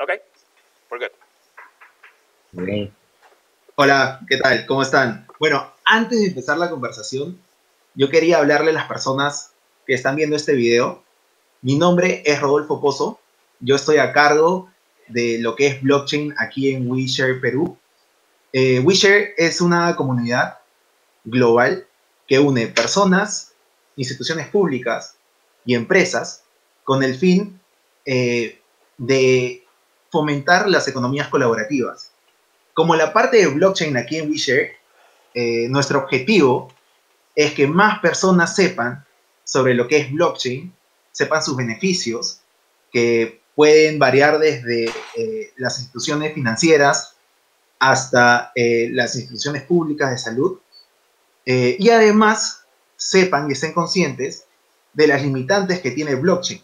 Okay, we're good. Okay. Hola, ¿qué tal? ¿Cómo están? Bueno, antes de empezar la conversación, yo quería hablarle a las personas que están viendo este video. Mi nombre es Rodolfo Pozo. Yo estoy a cargo de lo que es blockchain aquí en WeShare Perú. WeShare es una comunidad global que une personas, instituciones públicas y empresas con el fin de fomentar las economías colaborativas. Como la parte de blockchain aquí en WeShare, nuestro objetivo es que más personas sepan sobre lo que es blockchain, sepan sus beneficios, que pueden variar desde las instituciones financieras hasta las instituciones públicas de salud, y además sepan y estén conscientes de las limitantes que tiene blockchain.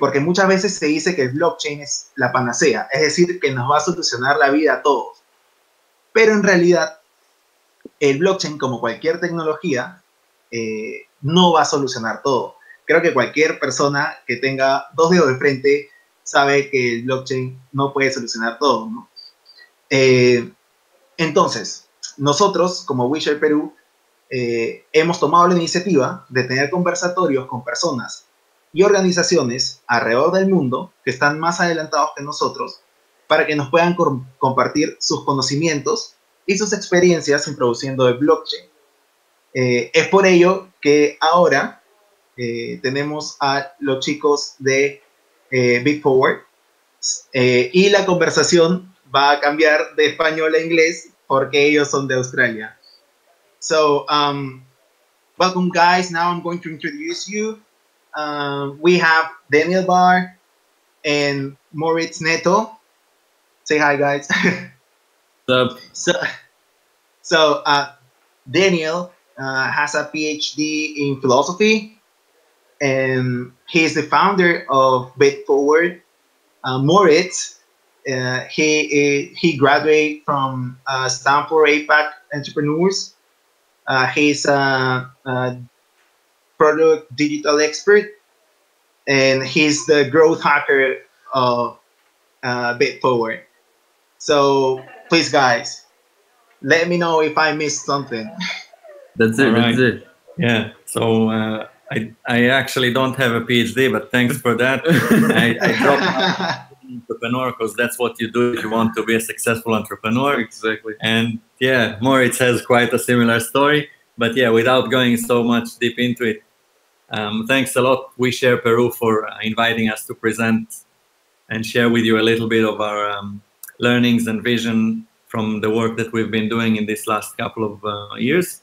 Porque muchas veces se dice que el blockchain es la panacea, es decir, que nos va a solucionar la vida a todos. Pero en realidad, el blockchain, como cualquier tecnología, no va a solucionar todo. Creo que cualquier persona que tenga dos dedos de frente sabe que el blockchain no puede solucionar todo, ¿no? Entonces, nosotros, como WeShare Perú, hemos tomado la iniciativa de tener conversatorios con personas y organizaciones alrededor del mundo que están más adelantados que nosotros para que nos puedan compartir sus conocimientos y sus experiencias introduciendo el blockchain. Es por ello que ahora tenemos a los chicos de Bitfwd, y la conversación va a cambiar de español a inglés porque ellos son de Australia. So, welcome guys. Now I'm going to introduce you. We have Daniel Barr and Moritz Neto. Say hi, guys. What's up? So Daniel has a PhD in philosophy, and he's the founder of Bitfwd. Moritz, he graduated from Stanford APAC Entrepreneurs. He's a product digital expert, and he's the growth hacker of Bitfwd. So please, guys, let me know if I missed something. That's it. Right. That's it. Yeah. So I actually don't have a PhD, but thanks for that. I dropped out entrepreneur because that's what you do if you want to be a successful entrepreneur. Exactly. And yeah, Moritz has quite a similar story. But yeah, without going so much deep into it, thanks a lot, WeShare Peru, for inviting us to present and share with you a little bit of our learnings and vision from the work that we've been doing in this last couple of years.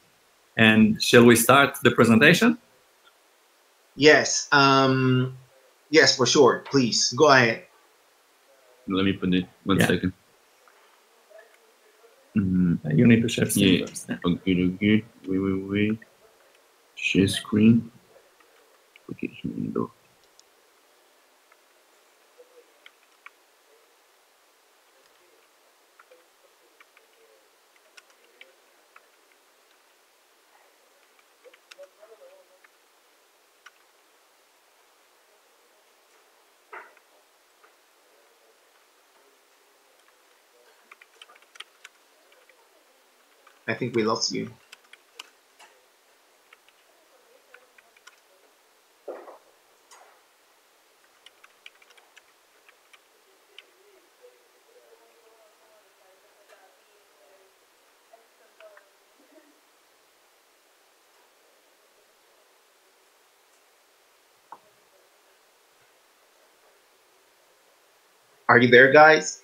And shall we start the presentation? Yes. Yes, for sure. Please go ahead. Let me put it one second. You need to share screen first. Okay. Wait. Share screen. Okay, here we go. I think we lost you. Are you there, guys?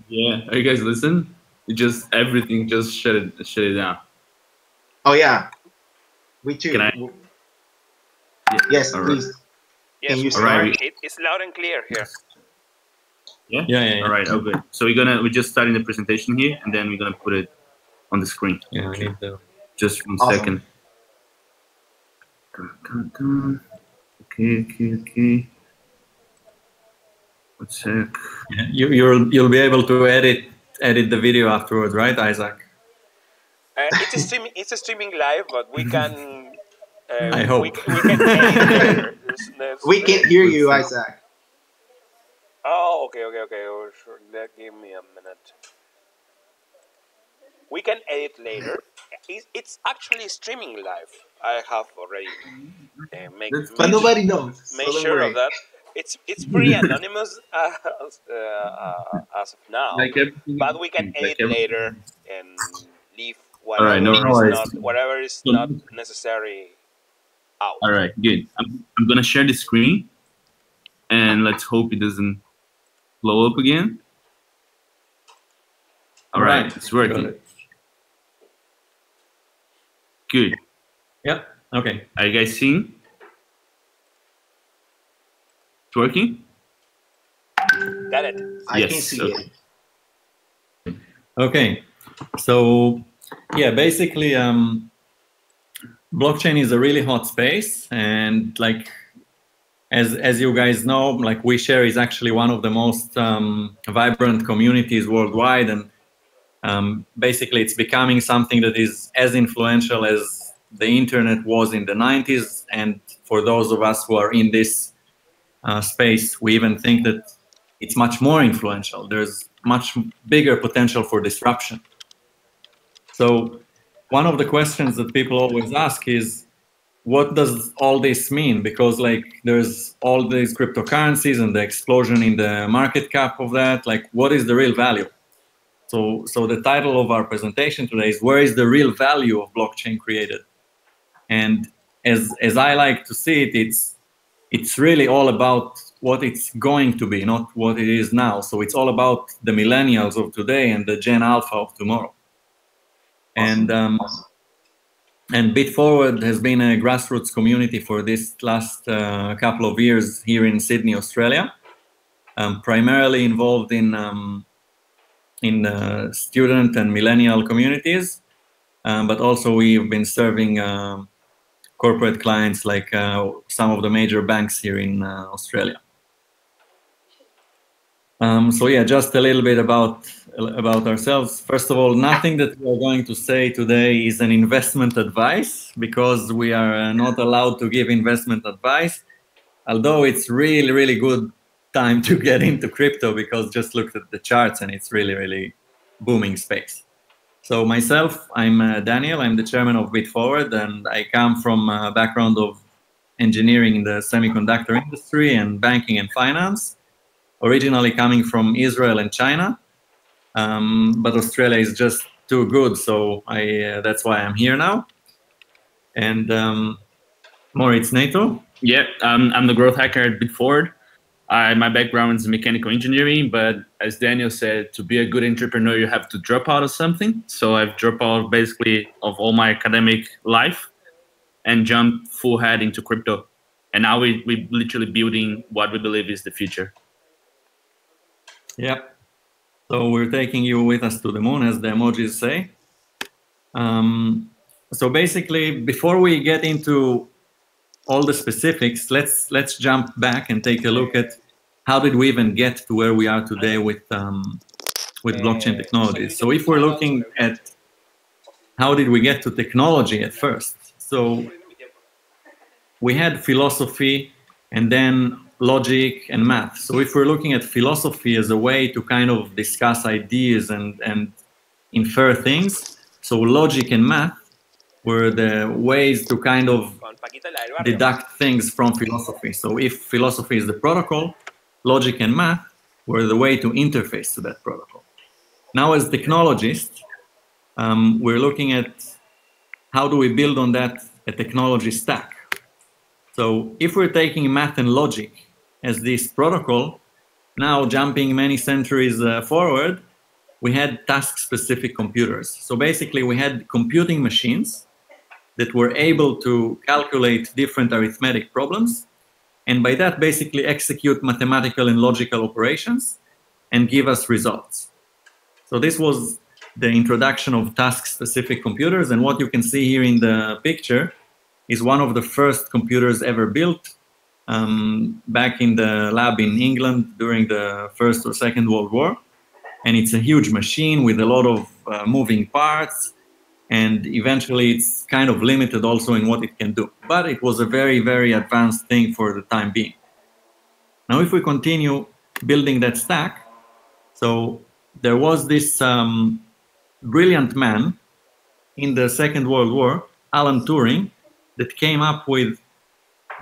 Yeah. Are you guys listening? Everything just shut it down. Oh yeah. We too. Can I? Yes, All please. right. Yes, Can you start? it's loud and clear here. Yeah? Yeah. All right. Okay. So we're just starting the presentation here, and then we're gonna put it on the screen. Yeah, we need to. Just 1 Awesome. second. Okay. 1 sec. Yeah, you'll be able to edit the video afterwards, right, Isaac? It's a streaming live, but we can. I hope. we can edit later. We can't hear you, Isaac. Oh, Oh, okay. Oh, sure. Give me a minute. We can edit later. It's actually streaming live. I have already But nobody knows. So made don't sure of worry. that. It's pretty anonymous as of now, Like everything, but we can like edit everything. later and leave All right, no worries. whatever is So- not necessary out. All right, good. I'm gonna share the screen, and let's hope it doesn't blow up again. All right, it's working. Got it. Good. Yep. Okay. Are you guys seeing? It's working? Got it. I Yes, can see okay. it. Okay. So yeah, basically, blockchain is a really hot space, and like as you guys know, like WeShare is actually one of the most vibrant communities worldwide, and basically it's becoming something that is as influential as the internet was in the 90s. And for those of us who are in this space, we even think that it's much more influential. There's much bigger potential for disruption. So one of the questions that people always ask is, what does all this mean? Because like there's all these cryptocurrencies and the explosion in the market cap of that, like what is the real value? So the title of our presentation today is, where is the real value of blockchain created? And as I like to see it, it's really all about what it's going to be, not what it is now. So it's all about the millennials of today and the Gen Alpha of tomorrow. Awesome. And Bitfwd has been a grassroots community for this last couple of years here in Sydney, Australia, primarily involved in student and millennial communities, but also we've been serving corporate clients like some of the major banks here in Australia. So yeah, just a little bit about ourselves. First of all, nothing that we're going to say today is an investment advice, because we are not allowed to give investment advice, although it's really, really good time to get into crypto, because just look at the charts and it's really, really booming space. So myself, I'm Daniel. I'm the chairman of Bitfwd, and I come from a background of engineering in the semiconductor industry and banking and finance, originally coming from Israel and China, but Australia is just too good, so that's why I'm here now. And Moritz, Neto? Yeah, I'm the growth hacker at Bitfwd. My background is mechanical engineering, but as Daniel said, to be a good entrepreneur, you have to drop out of something. So I've dropped out basically of all my academic life and jumped full head into crypto. And now we're literally building what we believe is the future. Yep. So we're taking you with us to the moon, as the emojis say. So basically, before we get into all the specifics, let's jump back and take a look at how did we even get to where we are today with blockchain technologies. So if we're looking at how did we get to technology at first, so we had philosophy and then logic and math. So if we're looking at philosophy as a way to kind of discuss ideas and infer things, so logic and math were the ways to kind of deduct things from philosophy. So if philosophy is the protocol, logic and math were the way to interface to that protocol. Now, as technologists, we're looking at how do we build on that a technology stack. So if we're taking math and logic as this protocol, now jumping many centuries forward, we had task-specific computers. So basically, we had computing machines that were able to calculate different arithmetic problems, and by that basically execute mathematical and logical operations and give us results. So this was the introduction of task-specific computers, and what you can see here in the picture is one of the first computers ever built back in the lab in England during the First or Second World War. And it's a huge machine with a lot of moving parts, and eventually it's kind of limited also in what it can do. But it was a very, very advanced thing for the time being. Now, if we continue building that stack. So there was this brilliant man in the Second World War, Alan Turing, that came up with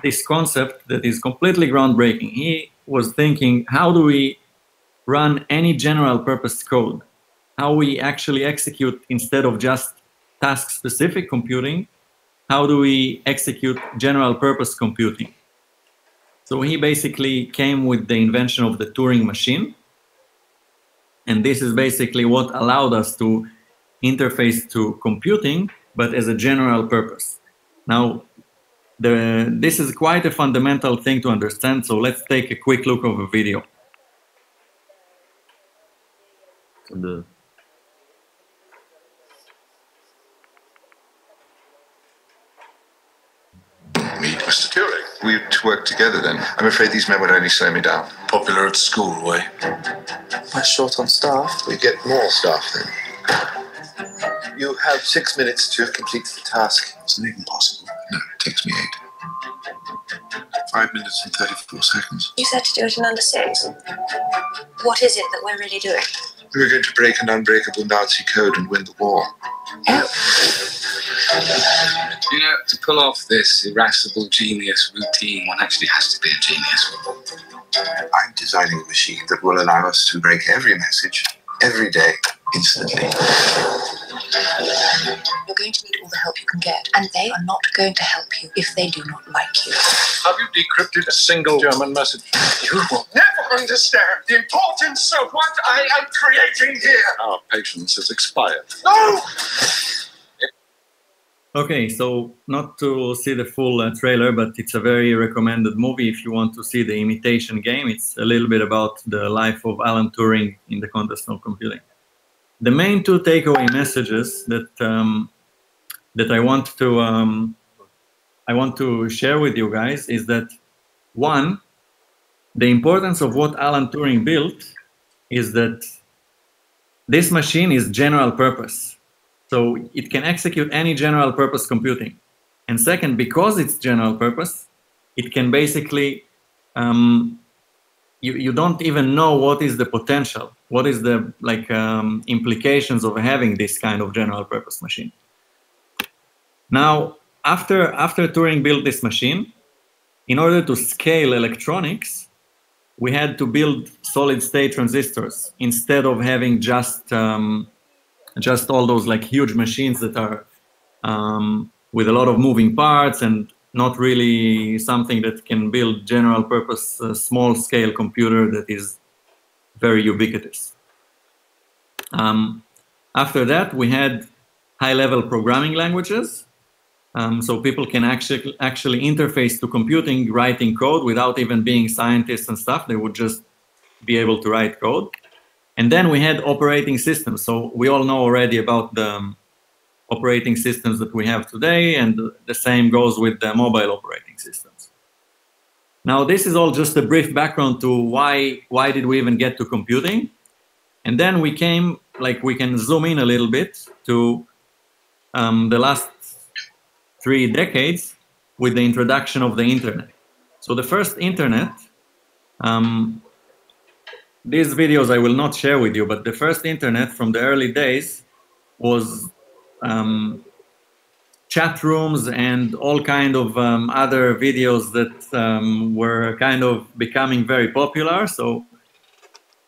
this concept that is completely groundbreaking. He was thinking, how do we run any general purpose code? How we actually execute instead of just task-specific computing, how do we execute general purpose computing? So he basically came with the invention of the Turing machine. And this is basically what allowed us to interface to computing, but as a general purpose. Now, this is quite a fundamental thing to understand. So let's take a quick look of a video. Meet Mr. Turing. We'd work together then. I'm afraid these men would only slow me down. Popular at school, way. We're short on staff. We get more staff then. You have 6 minutes to complete the task. Is it even possible? No, it takes me 8. 5 minutes and 34 seconds. You said to do it in under 6. What is it that we're really doing? We're going to break an unbreakable Nazi code and win the war. You know, to pull off this irascible genius routine, one actually has to be a genius. I'm designing a machine that will allow us to break every message, every day, instantly. You're going to need all the help you can get, and they are not going to help you if they do not like you. Have you decrypted a single German message? You will never understand the importance of what I am creating here. Our patience has expired. No! Okay, so not to see the full trailer, but it's a very recommended movie if you want to see The Imitation Game. It's a little bit about the life of Alan Turing in the context of computing. The main two takeaway messages that that I want to share with you guys is that, one, the importance of what Alan Turing built is that this machine is general purpose. So it can execute any general purpose computing. And second, because it's general purpose, it can basically, you don't even know what is the potential, what is the implications of having this kind of general purpose machine. Now, after Turing built this machine, in order to scale electronics, we had to build solid state transistors instead of having just all those huge machines that are with a lot of moving parts and not really something that can build general purpose small scale computer that is very ubiquitous. After that, we had high level programming languages. So people can actually interface to computing, writing code without even being scientists and stuff. They would just be able to write code. And then we had operating systems. So we all know already about the operating systems that we have today, and the same goes with the mobile operating systems. Now, this is all just a brief background to why did we even get to computing. And then we came, we can zoom in a little bit to the last 3 decades with the introduction of the internet. So the first internet, these videos I will not share with you, but the first internet from the early days was chat rooms and all kind of other videos that were kind of becoming very popular. So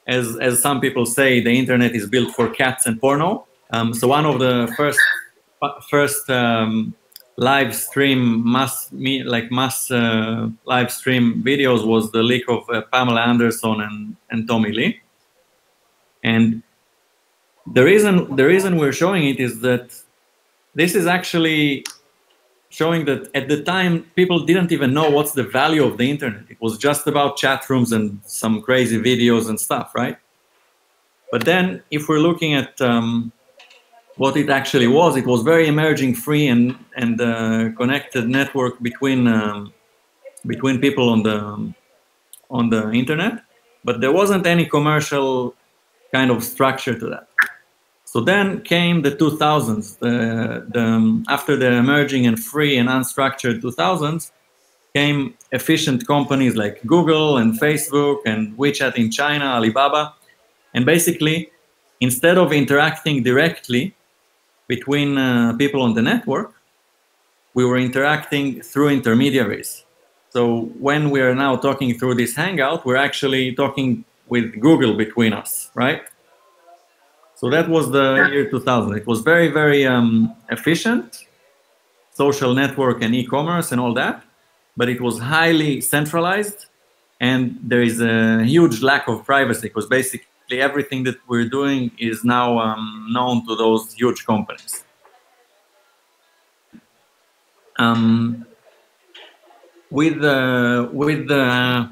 as some people say, the internet is built for cats and porno. So one of the first live stream mass live stream videos was the leak of Pamela Anderson and Tommy Lee. And the reason we're showing it is that this is actually showing that at the time people didn't even know what's the value of the internet. It was just about chat rooms and some crazy videos and stuff, right? But then if we're looking at what it actually was, it was very emerging, free and connected network between people on the internet, but there wasn't any commercial kind of structure to that. So then came the 2000s. After the emerging and free and unstructured 2000s, came efficient companies like Google and Facebook and WeChat in China, Alibaba. And basically, instead of interacting directly between people on the network, we were interacting through intermediaries. So when we are now talking through this Hangout, we're actually talking with Google between us, right? So that was the year 2000. It was very, very efficient, social network and e-commerce and all that, but it was highly centralized, and there is a huge lack of privacy because basically everything that we're doing is now known to those huge companies. With the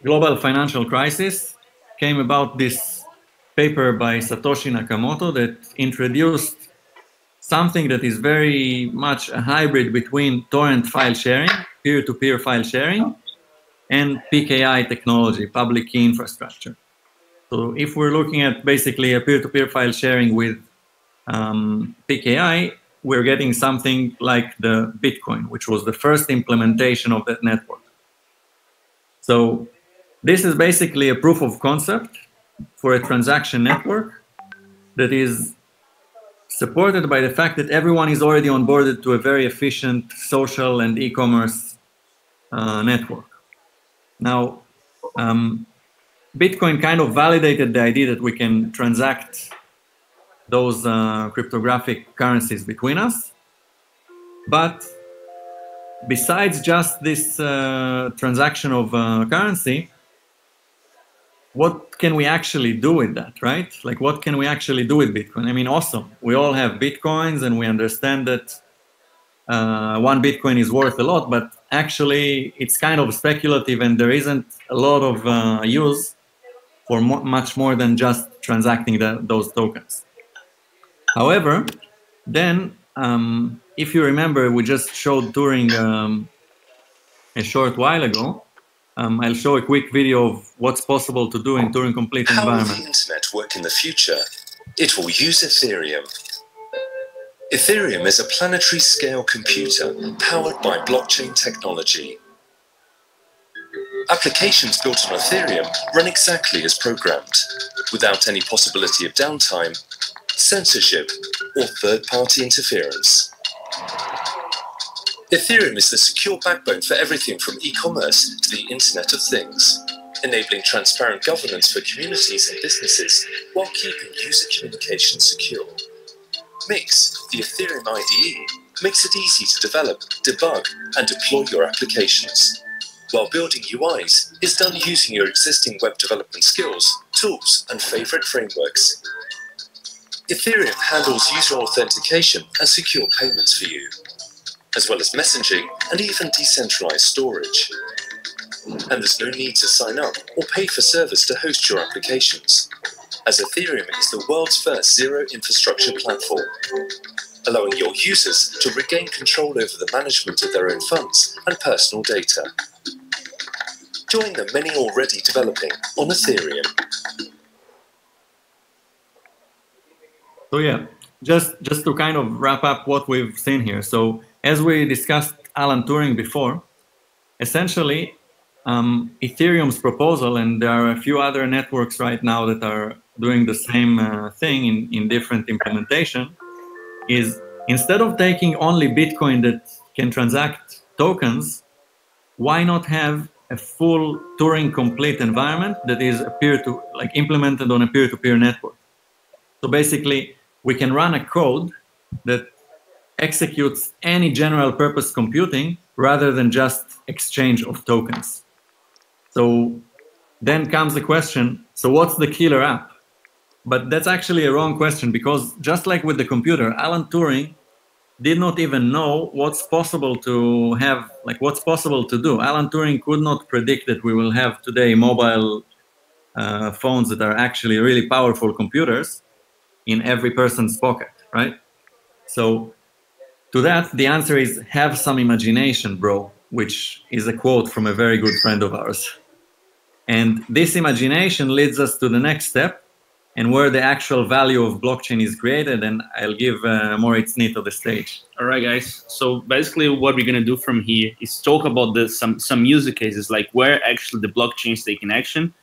global financial crisis came about this paper by Satoshi Nakamoto that introduced something that is very much a hybrid between torrent file sharing, peer-to-peer file sharing, and PKI technology, public key infrastructure. So if we're looking at basically a peer-to-peer file sharing with PKI, we're getting something like the Bitcoin, which was the first implementation of that network. So this is basically a proof of concept for a transaction network that is supported by the fact that everyone is already onboarded to a very efficient social and e-commerce network. Now, Bitcoin kind of validated the idea that we can transact those cryptographic currencies between us. But besides just this transaction of currency, what can we actually do with that, right? Like, what can we actually do with Bitcoin? I mean, awesome. We all have Bitcoins and we understand that one Bitcoin is worth a lot, but actually it's kind of speculative and there isn't a lot of use for much more than just transacting those tokens. However, then, if you remember, we just showed Turing a short while ago. I'll show a quick video of what's possible to do in Turing complete environment. How will the internet work in the future? It will use Ethereum. Ethereum is a planetary scale computer powered by blockchain technology. Applications built on Ethereum run exactly as programmed, without any possibility of downtime, censorship, or third-party interference. Ethereum is the secure backbone for everything from e-commerce to the Internet of Things, enabling transparent governance for communities and businesses while keeping user communication secure. Mix, the Ethereum IDE, makes it easy to develop, debug, and deploy your applications, while building UIs is done using your existing web development skills, tools, and favorite frameworks. Ethereum handles user authentication and secure payments for you, as well as messaging and even decentralized storage. And there's no need to sign up or pay for servers to host your applications, as Ethereum is the world's first zero infrastructure platform, allowing your users to regain control over the management of their own funds and personal data. Join the many already developing on Ethereum. So yeah, just to kind of wrap up what we've seen here. So as we discussed Alan Turing before, essentially Ethereum's proposal, and there are a few other networks right now that are doing the same thing in different implementation, is instead of taking only Bitcoin that can transact tokens, why not have a full Turing complete environment that is implemented on a peer-to-peer network? So basically, we can run a code that executes any general purpose computing rather than just exchange of tokens. So then comes the question, so what's the killer app? But that's actually a wrong question, because just like with the computer, Alan Turing did not even know what's possible to have, like what's possible to do. Alan Turing could not predict that we will have today mobile phones that are actually really powerful computers in every person's pocket, right? So to that, the answer is have some imagination, bro, which is a quote from a very good friend of ours. And this imagination leads us to the next step, and where the actual value of blockchain is created. And I'll give Moritz Neto the stage. All right, guys. So basically what we're going to do from here is talk about some user cases, like where actually the blockchain is taking action,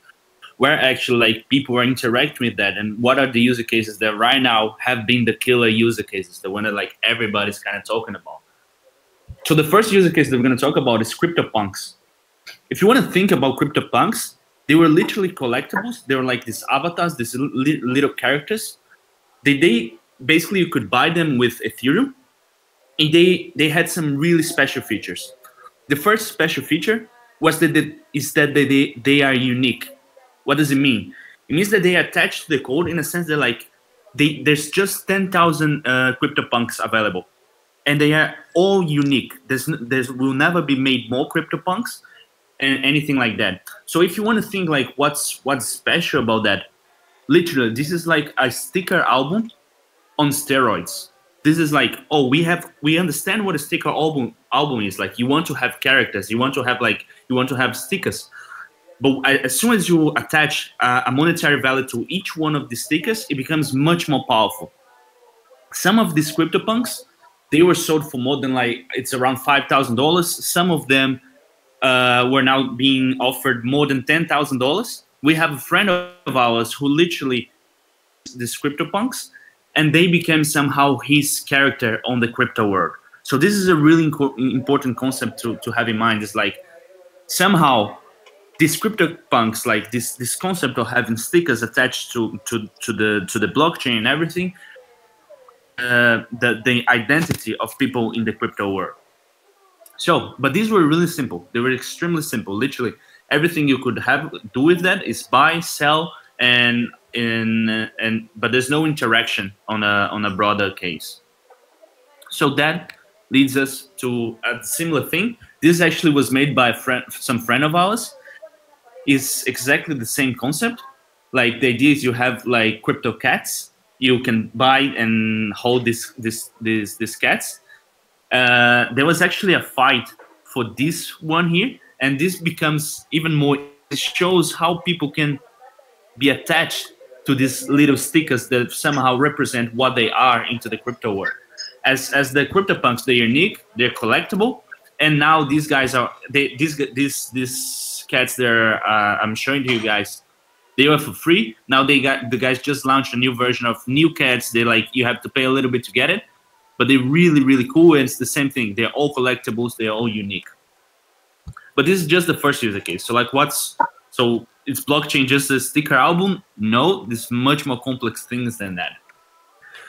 where actually like people are interacting with that, and what are the user cases that right now have been the killer user cases, the one that like everybody's kind of talking about. So the first user case that we're going to talk about is CryptoPunks. If you want to think about CryptoPunks, they were literally collectibles. They were like these avatars, these little characters. They basically, you could buy them with Ethereum, and they had some really special features. The first special feature was that they are unique. What does it mean? It means that they are attached to the code in a sense that like there's just 10,000 CryptoPunks available, and they are all unique. There will never be made more CryptoPunks and anything like that. So if you want to think like what's special about that, literally this is like a sticker album on steroids. This is like, oh, we understand what a sticker album is. Like, you want to have characters, you want to have stickers, but as soon as you attach a monetary value to each one of the stickers, it becomes much more powerful. Some of these CryptoPunks, they were sold for more than like, it's around $5,000. Some of them were now being offered more than $10,000. We have a friend of ours who literally these CryptoPunks, and they became somehow his character on the crypto world. So this is a really important concept to have in mind. Is like somehow these CryptoPunks, like this concept of having stickers attached to the blockchain and everything, the identity of people in the crypto world. So, but these were really simple. They were extremely simple. Literally, everything you could do with that is buy, sell, but there's no interaction on a broader case. So that leads us to a similar thing. This actually was made by some friend of ours. It's exactly the same concept. Like, the idea is you have like crypto cats. You can buy and hold these cats. There was actually a fight for this one here, and this becomes even more. It shows how people can be attached to these little stickers that somehow represent what they are into the crypto world. As the CryptoPunks, they're unique, they're collectible, and now these guys are these cats. They're I'm showing to you guys. They were for free. Now the guys just launched a new version of new cats. They like, you have to pay a little bit to get it, but they're really, really cool. And it's the same thing. They're all collectibles. They're all unique. But this is just the first user case. So like, so is blockchain just a sticker album? No, there's much more complex things than that.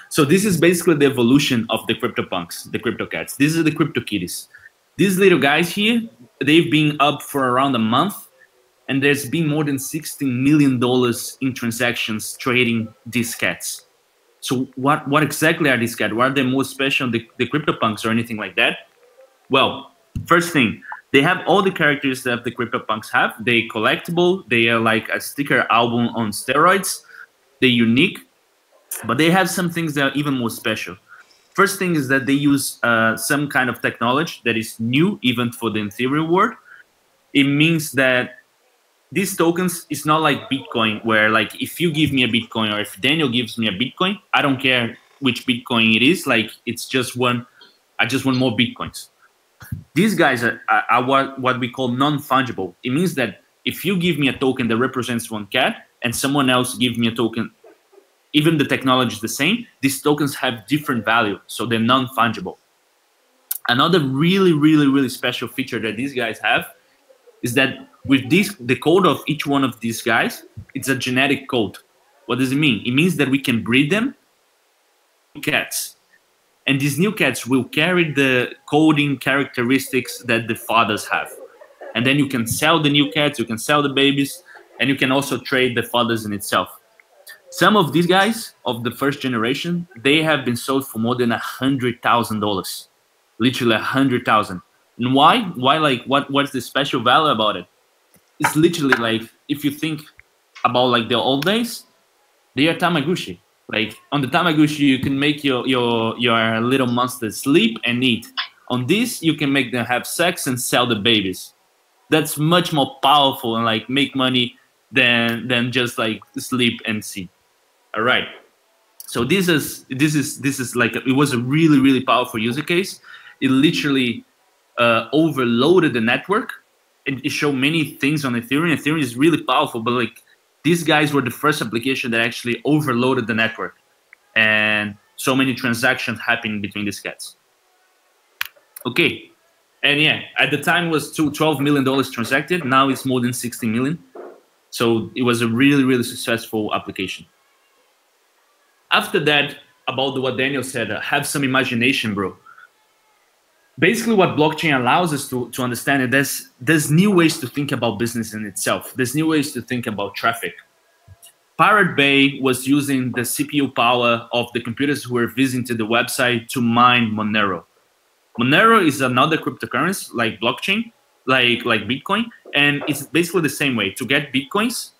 So this is basically the evolution of the CryptoPunks, the crypto cats. These are the crypto kitties. These little guys here, they've been up for around a month, and there's been more than $16 million in transactions trading these cats. So what exactly are these cats? What are they more special than the CryptoPunks or anything like that? Well, first thing, they have all the characters that the CryptoPunks have. They're collectible. They are like a sticker album on steroids. They're unique, but they have some things that are even more special. First thing is that they use some kind of technology that is new even for the Ethereum world. It means that these tokens is not like Bitcoin, where like if you give me a Bitcoin or if Daniel gives me a Bitcoin, I don't care which Bitcoin it is. Like, it's just one. I just want more Bitcoins. These guys are what we call non-fungible. It means that if you give me a token that represents one cat and someone else gives me a token, even the technology is the same, these tokens have different value, so they're non-fungible. Another really, really, really special feature that these guys have is that with the code of each one of these guys, it's a genetic code. What does it mean? It means that we can breed them cats. And these new cats will carry the coding characteristics that the fathers have. And then you can sell the new cats, you can sell the babies, and you can also trade the fathers in itself. Some of these guys of the first generation, they have been sold for more than $100,000. Literally 100,000. And why? Why? Like, what's the special value about it? It's literally like, if you think about like the old days, they are Tamagotchi. Like, on the Tamagotchi, you can make your little monsters sleep and eat. On this, you can make them have sex and sell the babies. That's much more powerful and like make money than just like sleep and see. All right. So this is like it was a really powerful user case. It literally overloaded the network. It showed many things on Ethereum. Ethereum is really powerful, but like these guys were the first application that actually overloaded the network, and so many transactions happening between these cats. Okay, and yeah, at the time it was $12 million transacted. Now it's more than 60 million. So it was a really successful application. After that, about what Daniel said, have some imagination, bro. Basically, what blockchain allows us to understand is there's new ways to think about business in itself. There's new ways to think about traffic. Pirate Bay was using the CPU power of the computers who were visiting the website to mine Monero. Monero is another cryptocurrency like blockchain, like Bitcoin, and it's basically the same way. To get Bitcoins,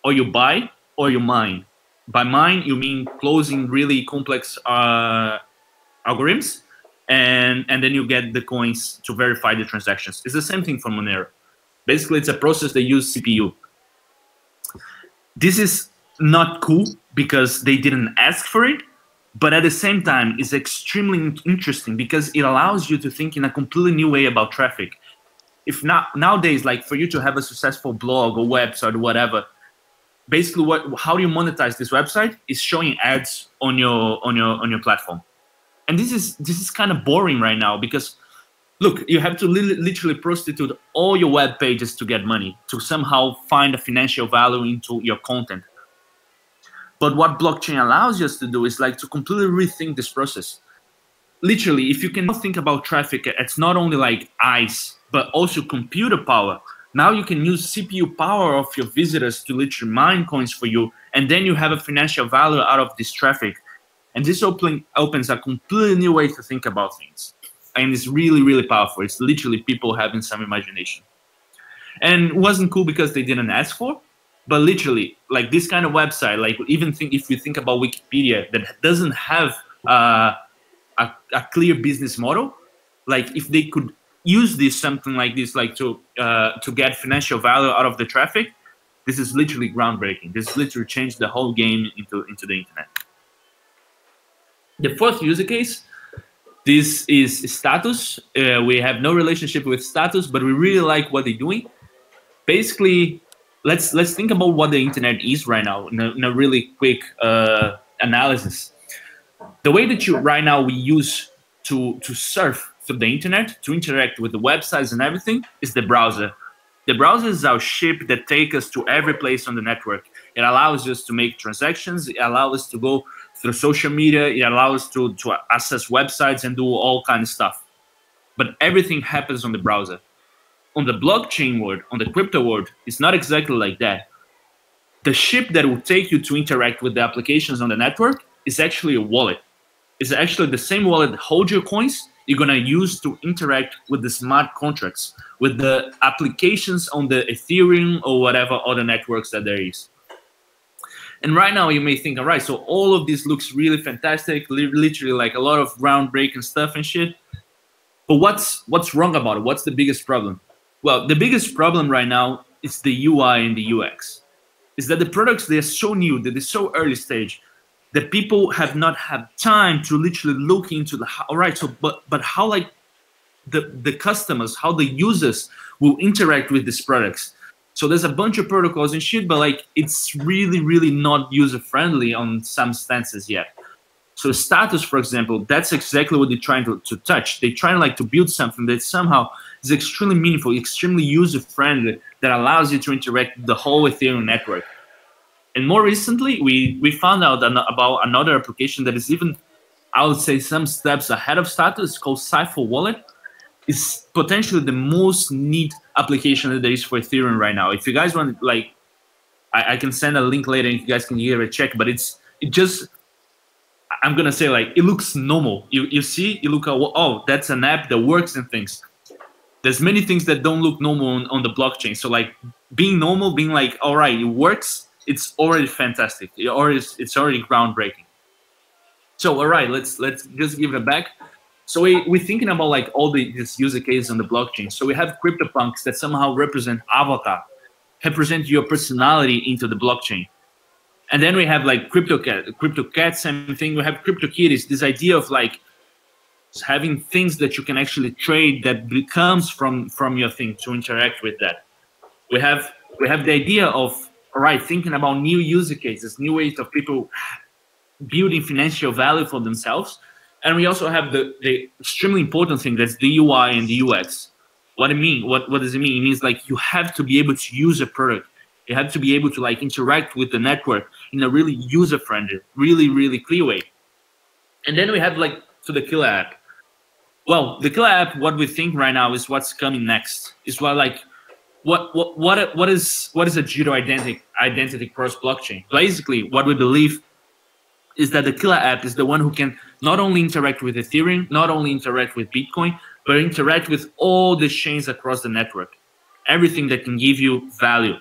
or you buy or you mine. By mine, you mean closing really complex algorithms, and then you get the coins to verify the transactions. It's the same thing for Monero. Basically, it's a process that uses CPU. This is not cool because they didn't ask for it, but at the same time, it's extremely interesting because it allows you to think in a completely new way about traffic. If not nowadays, like for you to have a successful blog or website or whatever, basically how do you monetize this website is showing ads on your platform. And this is kind of boring right now because look, you have to literally prostitute all your web pages to get money, to somehow find a financial value into your content. But what blockchain allows us to do is like to completely rethink this process. Literally, if you can think about traffic, it's not only like eyes, but also computer power. Now you can use CPU power of your visitors to literally mine coins for you, and then you have a financial value out of this traffic. And this opens a completely new way to think about things. And it's really powerful. It's literally people having some imagination. And it wasn't cool because they didn't ask for, but literally, like this kind of website, like even if you think about Wikipedia that doesn't have a clear business model, like if they could use something like this, like to get financial value out of the traffic, this is literally groundbreaking. This literally changed the whole game into the internet. The fourth user case, this is Status. We have no relationship with Status, but we really like what they're doing. Basically, let's think about what the internet is right now in a really quick analysis. The way that right now we use to surf through the internet, to interact with the websites and everything, is the browser. The browser is our ship that takes us to every place on the network. It allows us to make transactions. It allows us to go through social media. It allows us to access websites and do all kinds of stuff. But everything happens on the browser. On the blockchain world, on the crypto world, it's not exactly like that. The ship that will take you to interact with the applications on the network is actually a wallet. It's actually the same wallet that holds your coins you're going to use to interact with the smart contracts, with the applications on the Ethereum or whatever other networks that there is. And right now you may think, all right, so all of this looks really fantastic, literally like a lot of groundbreaking stuff and shit. But what's wrong about it? What's the biggest problem? Well, the biggest problem right now is the UI and the UX. Is that the products, they're so new, that they're so early stage, that people have not had time to literally look into all right, so but how like the customers, how the users will interact with these products. So there's a bunch of protocols and shit, but like it's really not user friendly on some stances yet. So Status, for example, that's exactly what they're trying to touch. They're trying like to build something that somehow is extremely meaningful, extremely user friendly, that allows you to interact with the whole Ethereum network. And more recently, we found out about another application that is even, I would say, some steps ahead of Status. It's called Cypher Wallet. It's potentially the most neat application that there is for Ethereum right now. If you guys want, like, I can send a link later and you guys can give it a check. But it just, I'm gonna say, like, it looks normal. You see, you look at, oh, that's an app that works and things. There's many things that don't look normal on the blockchain. So like being normal, being like, all right, it works. It's already fantastic. It's already groundbreaking. So all right, let's just give it back. So we're thinking about like all these user cases on the blockchain. So we have CryptoPunks that somehow represent avatar, represent your personality into the blockchain. And then we have like CryptoCat, same thing. We have CryptoKitties, this idea of like having things that you can actually trade that becomes from your thing to interact with that. We have the idea of, all right, thinking about new user cases, new ways of people building financial value for themselves. And we also have the extremely important thing, that's the UI and the UX. What it mean? What does it mean? It means like you have to be able to use a product. You have to be able to like interact with the network in a really user-friendly, really clear way. And then we have like the killer app. Well, the killer app, what we think right now is what's coming next. Is what like what is a digital identity cross blockchain? Basically, what we believe is that the killer app is the one who can not only interact with Ethereum, not only interact with Bitcoin, but interact with all the chains across the network. Everything that can give you value.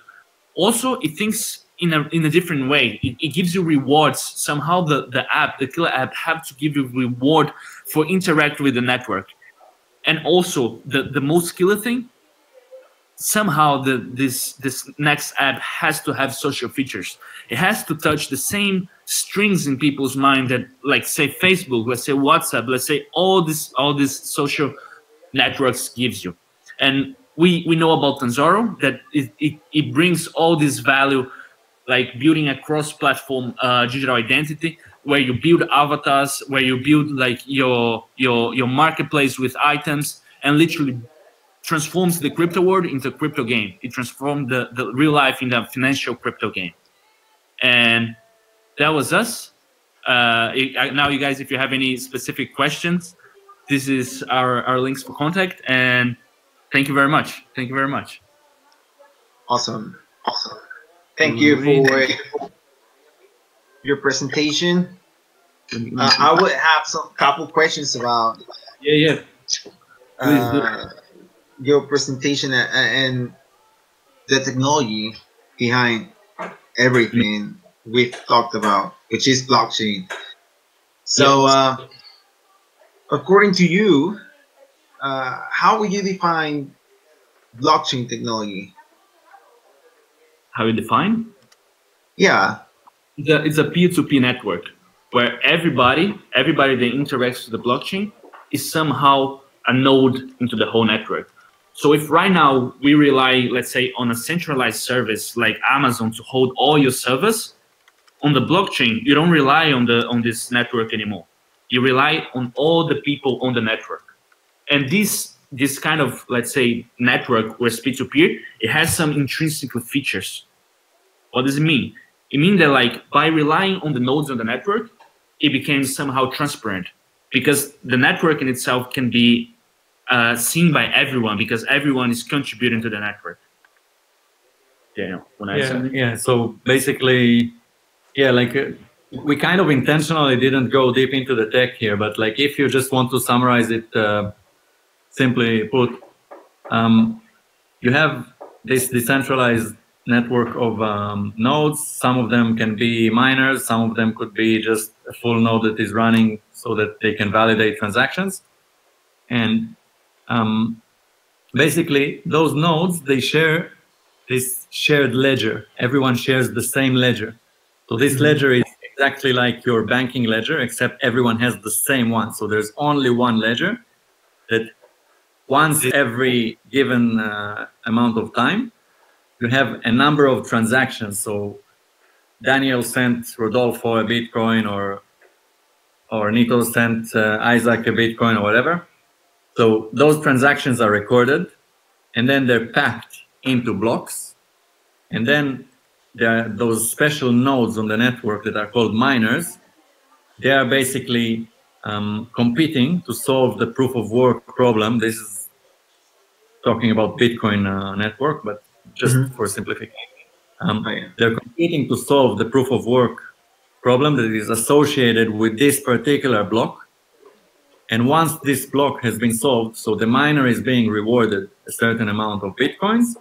Also, it thinks in a different way. It gives you rewards. Somehow the killer app, have to give you reward for interact with the network. And also the most killer thing, somehow this next app has to have social features. It has to touch the same strings in people's mind that, like, say Facebook, let's say WhatsApp, let's say all these social networks gives you. And we know about Tanzoro, that it brings all this value, like building a cross-platform digital identity, where you build avatars, where you build like your marketplace with items, and literally transforms the crypto world into a crypto game. It transformed the real life in a financial crypto game. And that was us. Now, you guys, if you have any specific questions, this is our links for contact. And thank you very much. Thank you very much. Awesome. Thank you for your presentation. I would have some couple questions about your presentation and the technology behind everything we've talked about, which is blockchain. So, according to you, how would you define blockchain technology? How you define? Yeah. It's a peer-to-peer network where everybody that interacts with the blockchain is somehow a node into the whole network. So if right now we rely, let's say, on a centralized service like Amazon to hold all your servers, on the blockchain, you don't rely on this network anymore. You rely on all the people on the network. And this kind of, let's say, network where it's peer-to-peer, it has some intrinsic features. What does it mean? It means that, like, by relying on the nodes on the network, it became somehow transparent, because the network in itself can be seen by everyone, because everyone is contributing to the network. So basically, we kind of intentionally didn't go deep into the tech here, but like, if you just want to summarize it, simply put, you have this decentralized network of nodes. Some of them can be miners, some of them could be just a full node that is running so that they can validate transactions. And basically, those nodes, they share this shared ledger. Everyone shares the same ledger. So this ledger is exactly like your banking ledger, except everyone has the same one. So there's only one ledger that once every given amount of time, you have a number of transactions. So Daniel sent Rodolfo a Bitcoin, or Neto sent Isaac a Bitcoin, or whatever. So those transactions are recorded, and then they're packed into blocks. And then there are those special nodes on the network that are called miners. They are basically competing to solve the proof of work problem. This is talking about Bitcoin network, but just for simplification. They're competing to solve the proof of work problem that is associated with this particular block. And once this block has been solved, so the miner is being rewarded a certain amount of Bitcoins,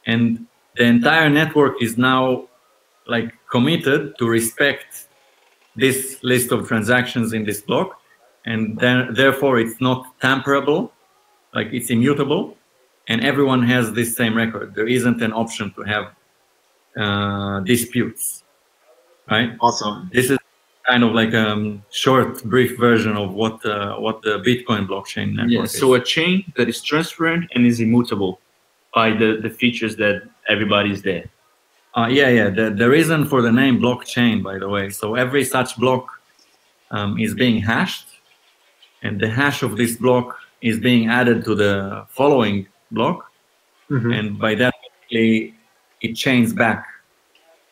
and the entire network is now like committed to respect this list of transactions in this block, and then therefore it's not tamperable, like it's immutable, and everyone has this same record. There isn't an option to have disputes. right? Awesome. This is kind of like a short, brief version of what the Bitcoin blockchain network is. So a chain that is transparent and is immutable by the features that everybody's there. Yeah. The reason for the name blockchain, by the way, so every such block is being hashed, and the hash of this block is being added to the following block, and by that it chains back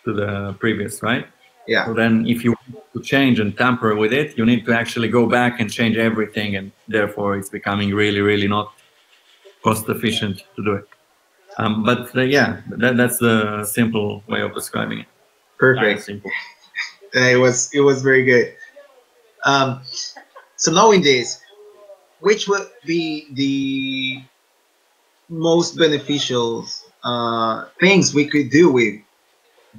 to the previous, right? Yeah. So then if you want to change and tamper with it, you need to actually go back and change everything, and therefore it's becoming really, really not cost efficient to do it. Yeah, that's the simple way of describing it. Perfect. Simple. It was very good. So knowing this, which would be the most beneficial things we could do with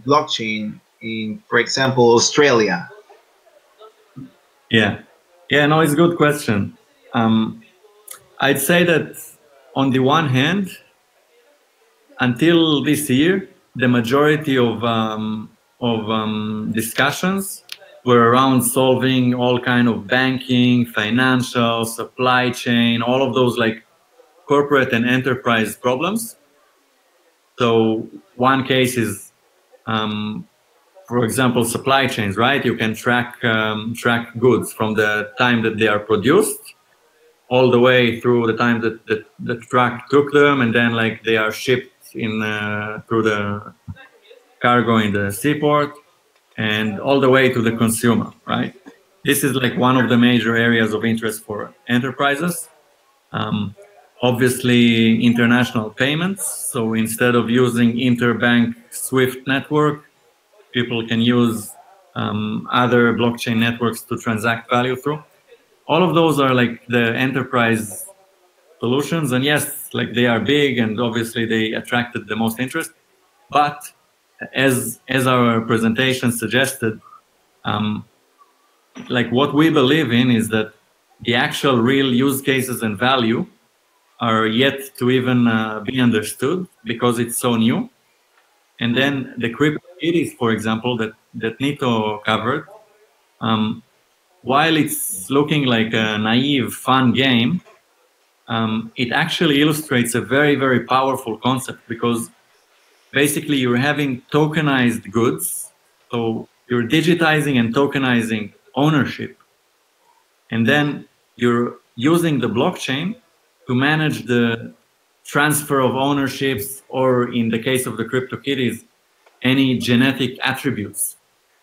blockchain in, for example, Australia? Yeah, no, it's a good question. I'd say that on the one hand, until this year, the majority of discussions were around solving all kind of banking, financial, supply chain, all of those like corporate and enterprise problems. So one case is, for example, supply chains, right? You can track goods from the time that they are produced all the way through the time that the truck took them, and then like they are shipped in through the cargo in the seaport, and all the way to the consumer, right? This is like one of the major areas of interest for enterprises. Obviously, international payments. So instead of using interbank SWIFT network, people can use other blockchain networks to transact value through. All of those are like the enterprise solutions, and yes, like they are big, and obviously they attracted the most interest. But as our presentation suggested, like what we believe in is that the actual real use cases and value are yet to even be understood because it's so new. And then the CryptoKitties, for example, that Neto covered, while it's looking like a naive, fun game, it actually illustrates a very, very powerful concept, because basically you're having tokenized goods. So you're digitizing and tokenizing ownership. And then you're using the blockchain to manage the transfer of ownerships, or in the case of the CryptoKitties, any genetic attributes.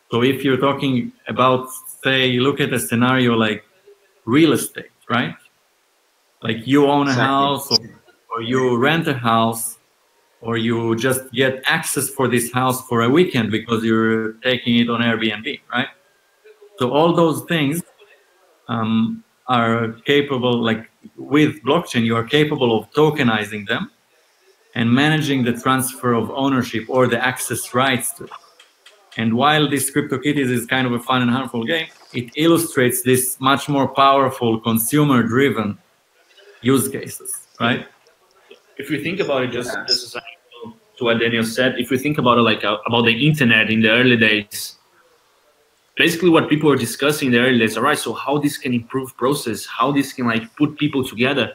So if you're talking about, say, look at a scenario like real estate, right? Like you own a house, or you rent a house, or you just get access for this house for a weekend because you're taking it on Airbnb, right? So all those things are capable, like with blockchain, you are capable of tokenizing them and managing the transfer of ownership or the access rights to it. And while this CryptoKitties is kind of a fun and harmful game, it illustrates this much more powerful consumer-driven use cases, right? If you think about it, just as to what Daniel said, if you think about it like about the internet in the early days, basically what people were discussing in the early days, all right, so how this can improve process, how this can like put people together,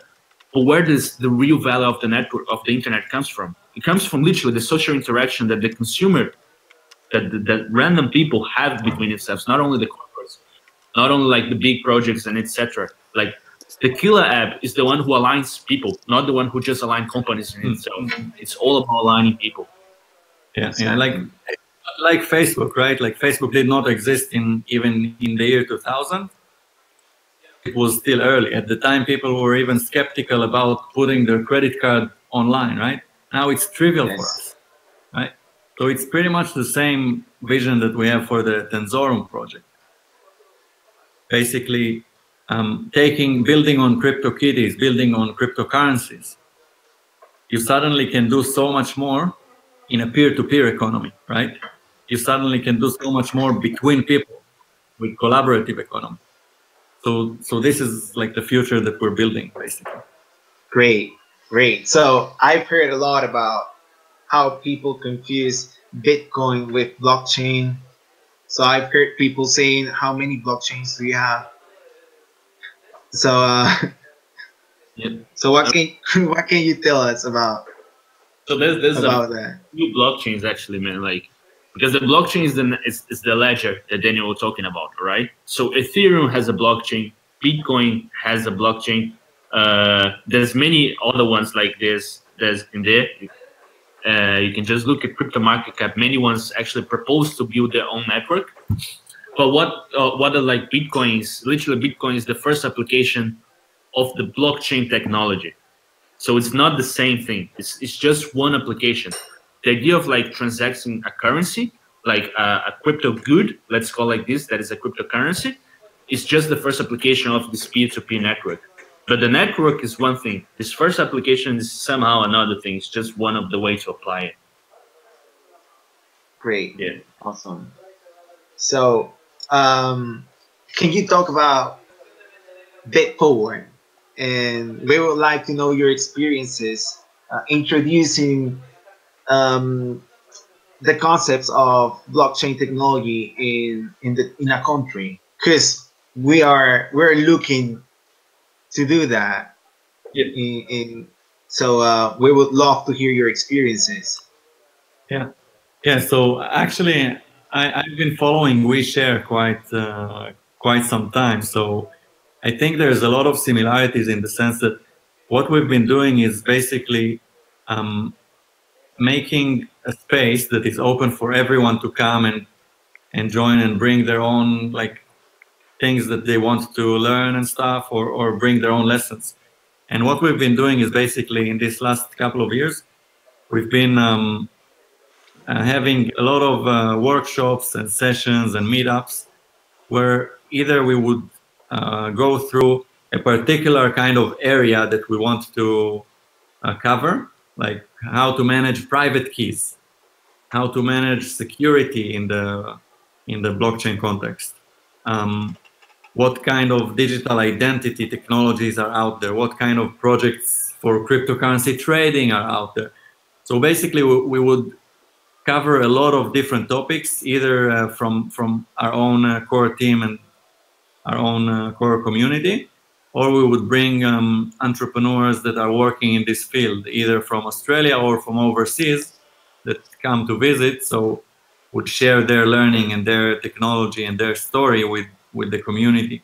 but where does the real value of the network, of the internet comes from? It comes from literally the social interaction that the consumer, that random people have between themselves, not only the corporates, not only like the big projects and etc. Like the killer app is the one who aligns people, not the one who just aligns companies in itself. It's all about aligning people. Yeah, like Facebook, right? Like Facebook did not exist even in the year 2000. It was still early. At the time, people were even skeptical about putting their credit card online, right? Now it's trivial for us, right? So it's pretty much the same vision that we have for the Tenzorum project. Basically, building on CryptoKitties, building on cryptocurrencies, you suddenly can do so much more in a peer-to-peer economy, right? You suddenly can do so much more between people with collaborative economy. So this is like the future that we're building, basically. Great. So I've heard a lot about how people confuse Bitcoin with blockchain. So I've heard people saying, how many blockchains do you have? So Yep. so what can you tell us about So there's a that? few blockchains actually, man. Like, because the blockchain is the ledger that Daniel was talking about, right? So Ethereum has a blockchain, Bitcoin has a blockchain. There's many other ones like this. There's in there. You can just look at crypto market cap. Many ones actually propose to build their own network. But what are like Bitcoin is? Literally, Bitcoin is the first application of the blockchain technology. So it's not the same thing. It's just one application. The idea of like transacting a currency, like a crypto good, let's call it like this, that is a cryptocurrency, is just the first application of this peer-to-peer network. But the network is one thing. This first application is somehow another thing. It's just one of the ways to apply it. Great. Yeah. Awesome. So, can you talk about Bitfwd? And we would like to know your experiences introducing the concepts of blockchain technology in a country, because we're looking to do that. Yep. So we would love to hear your experiences. Yeah. Yeah. So actually, I've been following WeShare quite some time. So I think there's a lot of similarities in the sense that what we've been doing is basically making a space that is open for everyone to come and join and bring their own like things that they want to learn and stuff, or bring their own lessons. And what we've been doing is basically in this last couple of years, we've been having a lot of workshops and sessions and meetups where either we would go through a particular kind of area that we want to cover, like how to manage private keys, how to manage security in the blockchain context, what kind of digital identity technologies are out there, what kind of projects for cryptocurrency trading are out there. So basically, we would cover a lot of different topics, either from our own core team and our own core community, or we would bring entrepreneurs that are working in this field, either from Australia or from overseas, that come to visit. So would share their learning and their technology and their story with the community.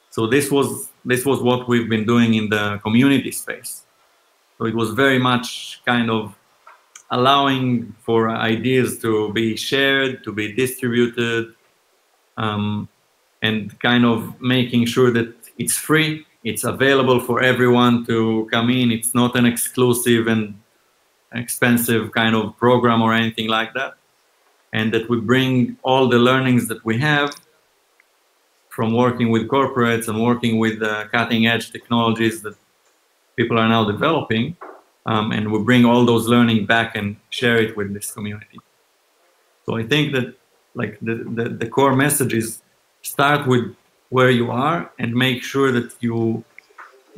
So this was what we've been doing in the community space. So it was very much kind of allowing for ideas to be shared, to be distributed, and kind of making sure that it's free, it's available for everyone to come in. It's not an exclusive and expensive kind of program or anything like that. And that we bring all the learnings that we have from working with corporates and working with cutting edge technologies that people are now developing, and we bring all those learning back and share it with this community. So I think that like the core message is start with where you are and make sure that you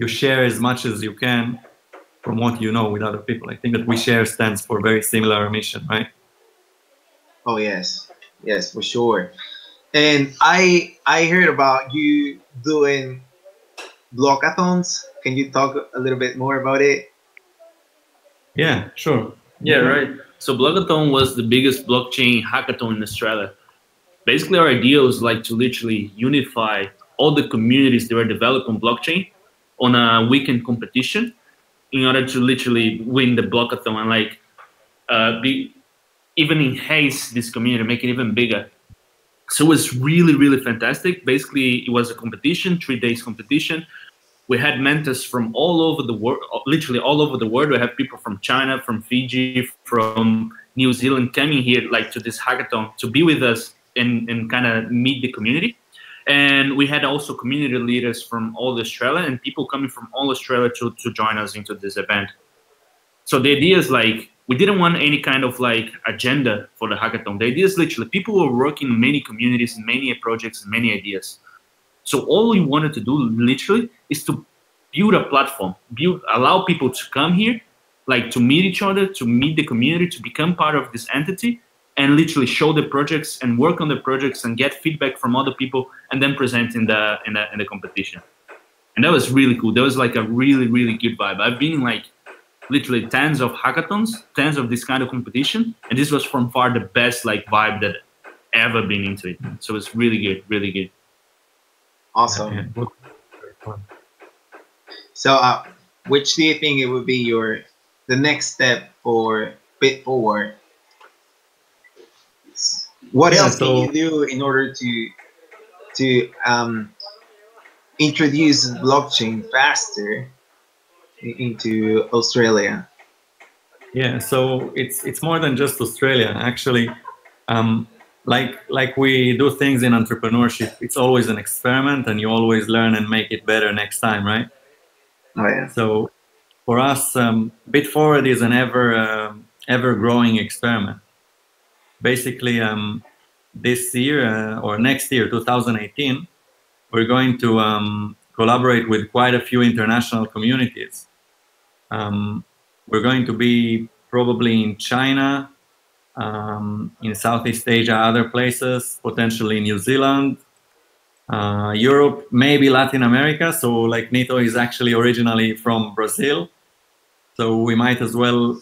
share as much as you can from what you know with other people. I think that WeShare stands for very similar mission, right? Oh yes, yes, for sure. And I heard about you doing blockathons. Can you talk a little bit more about it? Yeah, sure. Yeah, right. So Blockathon was the biggest blockchain hackathon in Australia. Basically, our idea was like to literally unify all the communities that were developing blockchain on a weekend competition in order to literally win the Blockathon and like be even enhance this community, make it even bigger. So it was really, really fantastic. Basically, it was a competition, 3 days competition. We had mentors from all over the world, literally all over the world. We have people from China, from Fiji, from New Zealand coming here like to this hackathon to be with us and kind of meet the community. And we had also community leaders from all Australia and people coming from all Australia to join us into this event. So the idea is like, we didn't want any kind of like agenda for the hackathon. The idea is literally people were working in many communities and many projects and many ideas. So all we wanted to do literally is to build a platform, allow people to come here, like to meet each other, to meet the community, to become part of this entity, and literally show the projects and work on the projects and get feedback from other people and then present in the competition. And that was really cool. That was like a really, really good vibe. I've been in like literally tens of hackathons, tens of this kind of competition, and this was from far the best like vibe that ever been into it. So it's really good, really good. Awesome. So, which do you think it would be the next step for Bitfwd? What else can you do in order to introduce blockchain faster into Australia? Yeah, so it's more than just Australia. Actually, like we do things in entrepreneurship, it's always an experiment, and you always learn and make it better next time, right? Oh yeah. So for us, Bitfwd is an ever growing experiment. Basically, this year or next year, 2018, we're going to collaborate with quite a few international communities. We're going to be probably in China, in Southeast Asia, other places, potentially New Zealand, Europe, maybe Latin America. So like Neto is actually originally from Brazil. So we might as well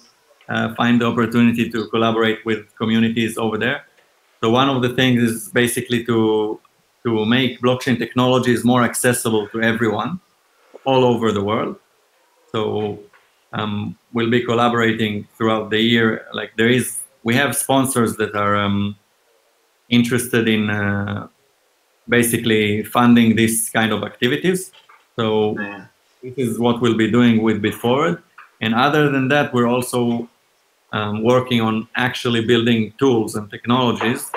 find the opportunity to collaborate with communities over there. So one of the things is basically to make blockchain technologies more accessible to everyone all over the world. So we'll be collaborating throughout the year. Like we have sponsors that are interested in basically funding this kind of activities. So this is what we'll be doing with Bitfwd. And other than that, we're also working on actually building tools and technologies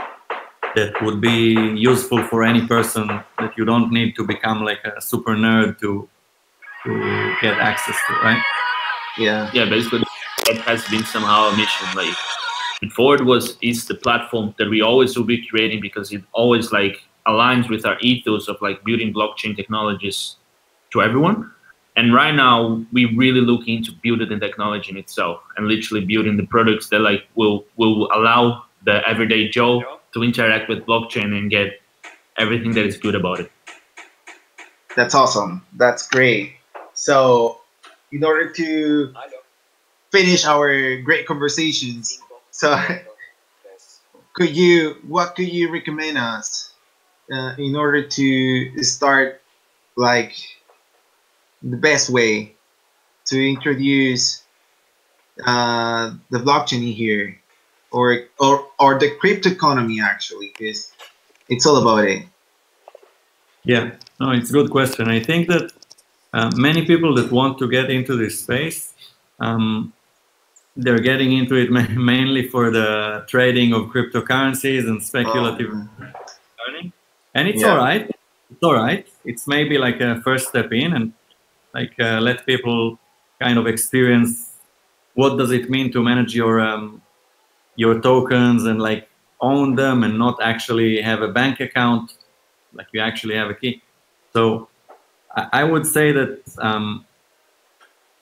that would be useful for any person, that you don't need to become like a super nerd to get access to, right? Yeah, basically that has been somehow a mission. Like Bitfwd is the platform that we always will be creating, because it always like aligns with our ethos of like building blockchain technologies to everyone. And right now we really look into building the technology in itself and literally building the products that like will allow the everyday Joe to interact with blockchain and get everything that is good about it. That's awesome. That's great. So in order to finish our great conversations, so what could you recommend us in order to start like the best way to introduce the blockchain in here, or the crypto economy actually, because it's all about it. Yeah, no, it's a good question. I think that many people that want to get into this space, they're getting into it mainly for the trading of cryptocurrencies and speculative learning. And it's all right. It's all right. It's maybe like a first step in, and like let people kind of experience what does it mean to manage your tokens and like own them and not actually have a bank account, like you actually have a key. So I would say that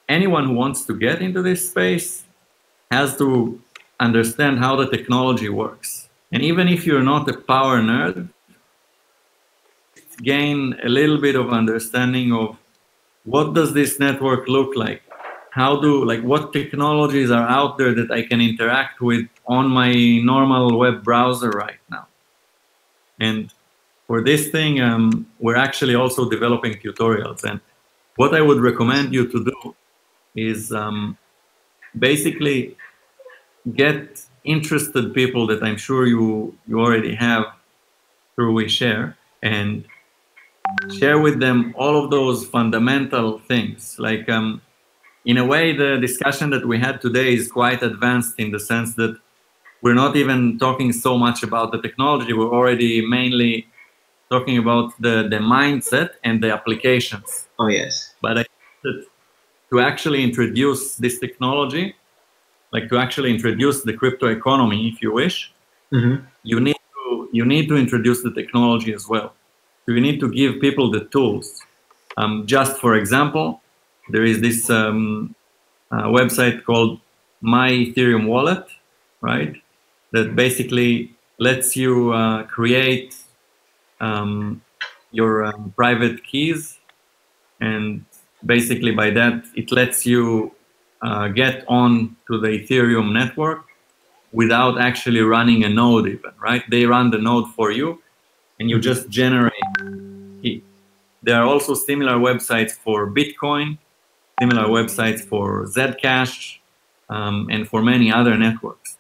anyone who wants to get into this space has to understand how the technology works. And even if you're not a power nerd, gain a little bit of understanding of what does this network look like? What technologies are out there that I can interact with on my normal web browser right now? And for this thing, we're actually also developing tutorials. And what I would recommend you to do is basically get interested people that I'm sure you already have through WeShare, and share with them all of those fundamental things. Like in a way, the discussion that we had today is quite advanced in the sense that we're not even talking so much about the technology. We're already mainly talking about the mindset and the applications. Oh, yes. But I think that to actually introduce this technology, like to actually introduce the crypto economy, if you wish, you need to introduce the technology as well. So you need to give people the tools. Just for example, there is this website called My Ethereum Wallet, right? that basically lets you create your private keys, and basically by that it lets you get on to the Ethereum network without actually running a node even, right? They run the node for you and you just generate key. There are also similar websites for Bitcoin, similar websites for Zcash, and for many other networks.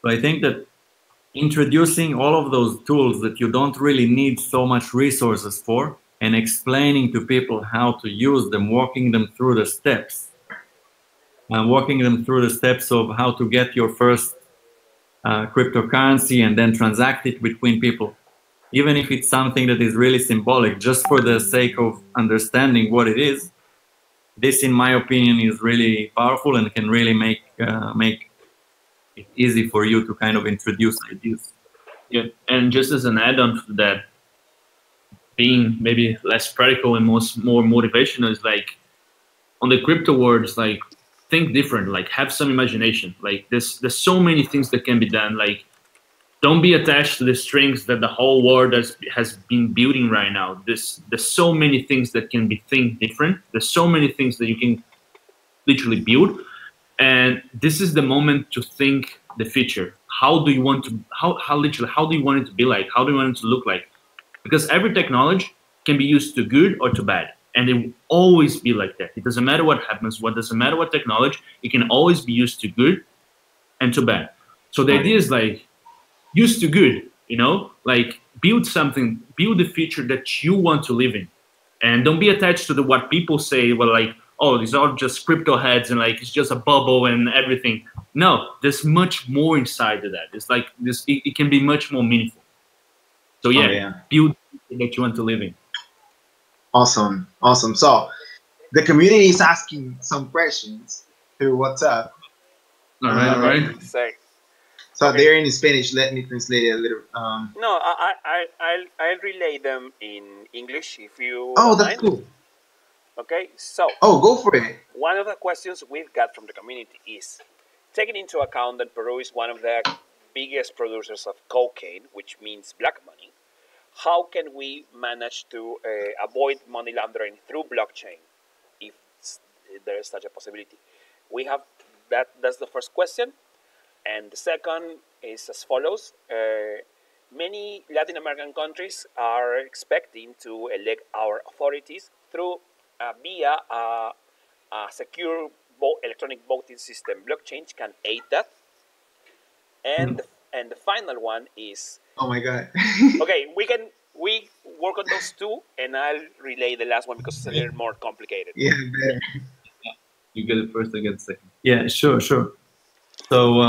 So I think that introducing all of those tools that you don't really need so much resources for, and explaining to people how to use them, walking them through the steps, of how to get your first cryptocurrency and then transact it between people, even if it's something that is really symbolic, just for the sake of understanding what it is. This, in my opinion, is really powerful and can really make it easy for you to kind of introduce ideas. Yeah, and just as an add-on to that, being maybe less practical and more motivational is like, on the crypto world, it's like, think different, like have some imagination. Like there's so many things that can be done. Like, don't be attached to the strings that the whole world has been building right now. There's so many things that can be think different. There's so many things that you can literally build. And this is the moment to think the future. How do you want to, how do you want it to be like? How do you want it to look like? Because every technology can be used to good or to bad. And it will always be like that. It doesn't matter what happens, doesn't matter what technology, it can always be used to good and to bad. So the idea is like, use to good, you know, like build something, build the future that you want to live in. And don't be attached to what people say, well, like, oh, these are just crypto heads and like, it's just a bubble and everything. No, there's much more inside of that. It's like this, it can be much more meaningful. So yeah, build the future that you want to live in. Awesome. So the community is asking some questions through WhatsApp. All right. So okay. They're in Spanish. Let me translate it a little. No, I'll relay them in English if you. Oh, that's cool. Okay, so. Oh, go for it. One of the questions we've got from the community is, taking into account that Peru is one of the biggest producers of cocaine, which means black money, how can we manage to avoid money laundering through blockchain, if there is such a possibility? We have that's the first question. And the second is as follows. Many Latin American countries are expecting to elect our authorities through via a secure electronic voting system. Blockchain can aid that. And the final one is... Oh my God. Okay, we work on those two, and I'll relay the last one because it's a little more complicated. Yeah, better. You get it first, I get it second. Yeah, sure. So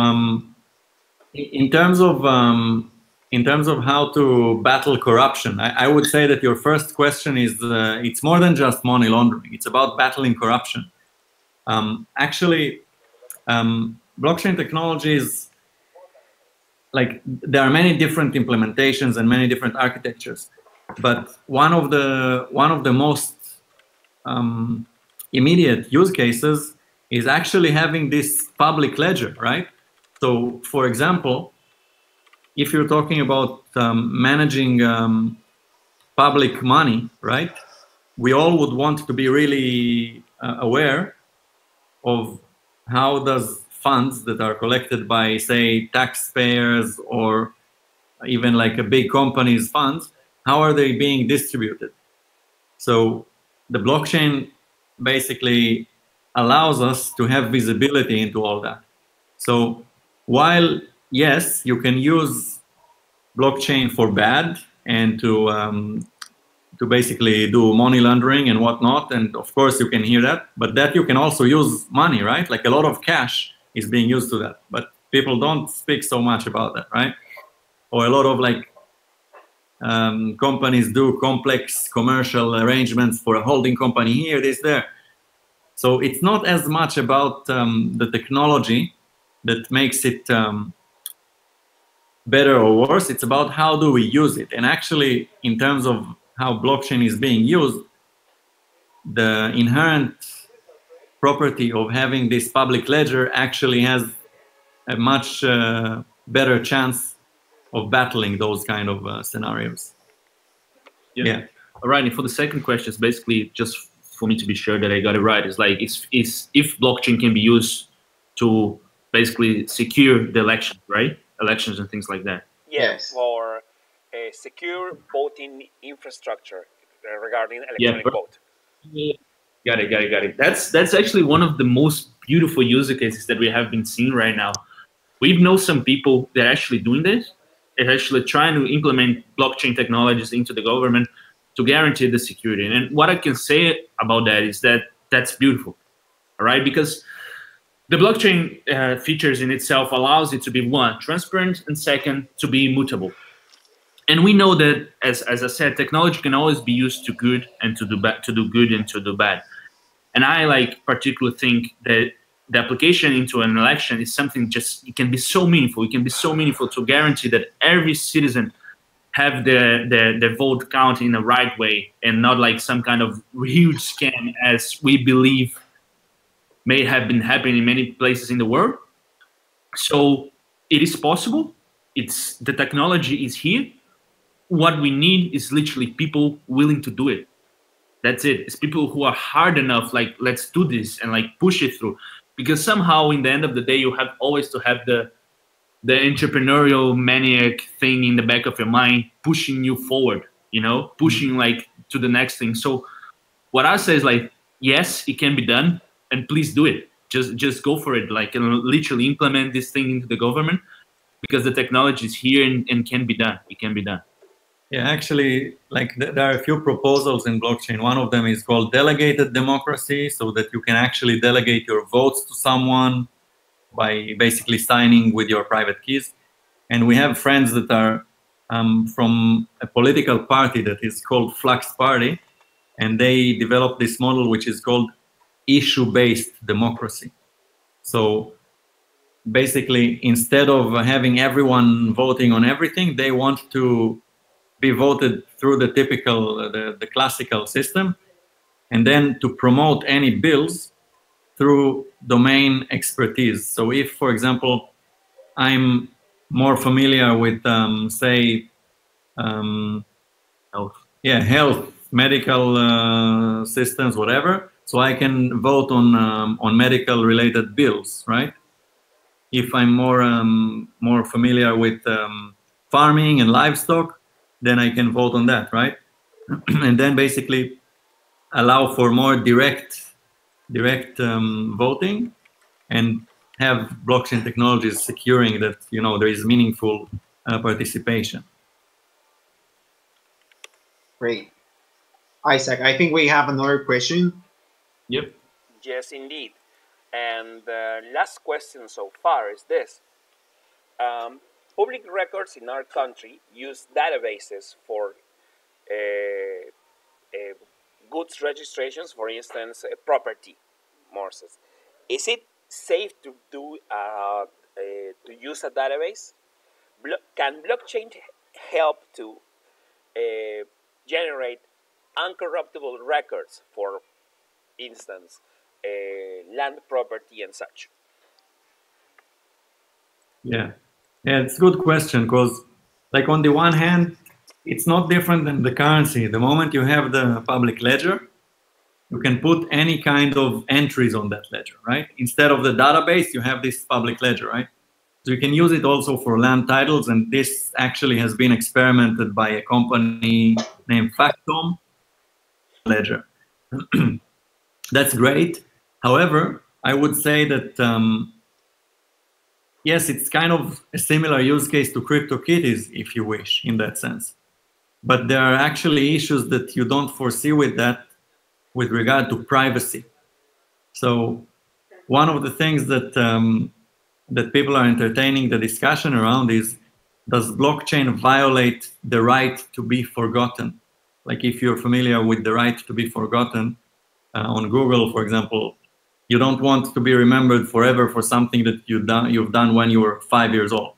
in terms of how to battle corruption, I would say that your first question is it's more than just money laundering. It's about battling corruption. Actually, blockchain technologies, like, there are many different implementations and many different architectures, but one of the most immediate use cases is actually having this public ledger, right? So, for example, if you're talking about managing public money, right? We all would want to be really aware of how does funds that are collected by, say, taxpayers or even like a big company's funds, how are they being distributed? So the blockchain basically allows us to have visibility into all that. So while, yes, you can use blockchain for bad and to basically do money laundering and whatnot, and of course you can hear that, but that you can also use money, right? Like a lot of cash is being used to that, but people don't speak so much about that, right? Or a lot of like companies do complex commercial arrangements for a holding company here, this, there. So it's not as much about the technology that makes it better or worse. It's about how do we use it. And actually, in terms of how blockchain is being used, the inherent property of having this public ledger actually has a much better chance of battling those kind of scenarios. Yeah. All right. And for the second question, it's basically just for me to be sure that I got it right. It's like, if blockchain can be used to basically secure the election, right? Elections and things like that. Yes, for secure voting infrastructure regarding electronic vote. Yeah. Got it. That's actually one of the most beautiful use cases that we have been seeing right now. We know some people that are actually doing this. They're actually trying to implement blockchain technologies into the government to guarantee the security. And what I can say about that is that that's beautiful, all right? Because the blockchain features in itself allows it to be, one, transparent, and second, to be immutable. And we know that, as I said, technology can always be used to good and to do bad, to do good and to do bad. And I particularly think that the application into an election is something it can be so meaningful. It can be so meaningful to guarantee that every citizen have their vote count in the right way and not like some kind of huge scam as we believe may have been happening in many places in the world. So it is possible. The technology is here. What we need is literally people willing to do it. That's it. It's people who are hard enough, like, let's do this and like push it through. Because somehow in the end of the day, you have always to have the entrepreneurial maniac thing in the back of your mind pushing you forward, pushing like to the next thing. So what I say is like, yes, it can be done, and please do it. Just go for it, like, literally implement this thing into the government, because the technology is here and can be done. It can be done. Yeah, actually, like there are a few proposals in blockchain. One of them is called delegated democracy, so that you can actually delegate your votes to someone by basically signing with your private keys. And we have friends that are from a political party that is called Flux Party, and they developed this model which is called issue-based democracy. So basically, instead of having everyone voting on everything, they want to be voted through the typical, the classical system, and then to promote any bills through domain expertise. So if, for example, I'm more familiar with, say, health, medical systems, whatever, so I can vote on medical-related bills, right? If I'm more familiar with farming and livestock, then I can vote on that, right? And then basically allow for more direct voting, and have blockchain technologies securing that there is meaningful participation. Great. Isaac, I think we have another question. Yep. Yes, indeed. And the last question so far is this. Public records in our country use databases for goods registrations, for instance, property, Moritz. Is it safe to use a database? Can blockchain help to generate uncorruptible records, for instance, land property and such? Yeah, it's a good question, because like on the one hand, it's not different than the currency. The moment you have the public ledger, you can put any kind of entries on that ledger, right? Instead of the database, you have this public ledger, right? So you can use it also for land titles, and this actually has been experimented by a company named Factom ledger. That's great. However, I would say that yes, it's kind of a similar use case to CryptoKitties, if you wish, in that sense. But there are actually issues that you don't foresee with that, with regard to privacy. So one of the things that that people are entertaining the discussion around is, does blockchain violate the right to be forgotten? Like if you're familiar with the right to be forgotten on Google, for example, you don't want to be remembered forever for something that you've done when you were 5 years old.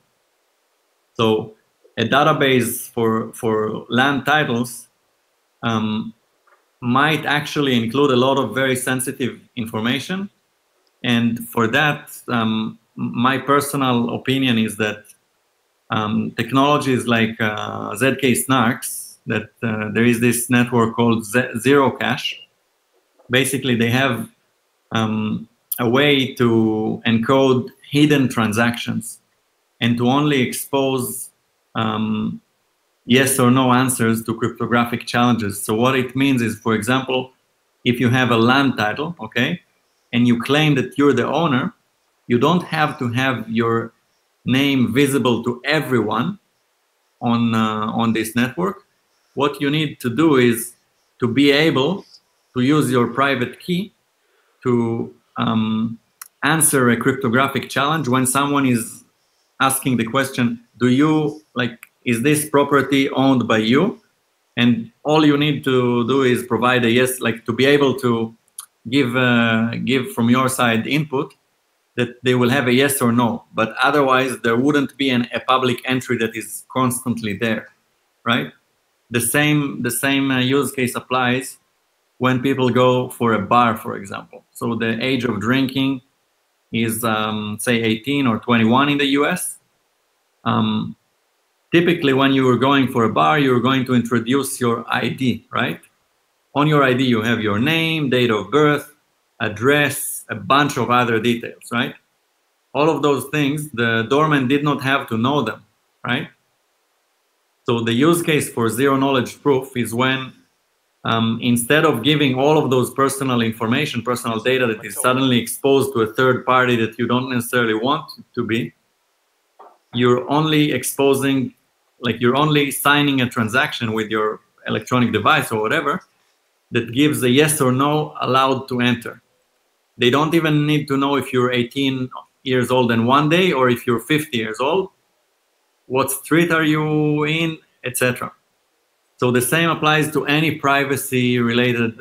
So a database for land titles might actually include a lot of very sensitive information. And for that, my personal opinion is that technologies like ZK Snarks, that there is this network called Zero Cache. Basically, they have a way to encode hidden transactions and to only expose yes or no answers to cryptographic challenges. So what it means is, for example, if you have a land title, okay, and you claim that you're the owner, you don't have to have your name visible to everyone on this network. What you need to do is to be able to use your private key to answer a cryptographic challenge when someone is asking the question, is this property owned by you? And all you need to do is provide a yes, to be able to give from your side input that they will have a yes or no. But otherwise, there wouldn't be a public entry that is constantly there, right? The same use case applies when people go for a bar, for example. So the age of drinking is, say, 18 or 21 in the US. Typically, when you are going for a bar, you're going to introduce your ID, right? On your ID, you have your name, date of birth, address, a bunch of other details, right? All of those things, the doorman did not have to know them, right? So the use case for zero knowledge proof is when instead of giving all of those personal information, personal data that is suddenly exposed to a third party that you don't necessarily want to be, you're only exposing, you're only signing a transaction with your electronic device or whatever that gives a yes or no allowed to enter. They don't even need to know if you're 18 years old and 1 day or if you're 50 years old, what street are you in, etc. So the same applies to any privacy-related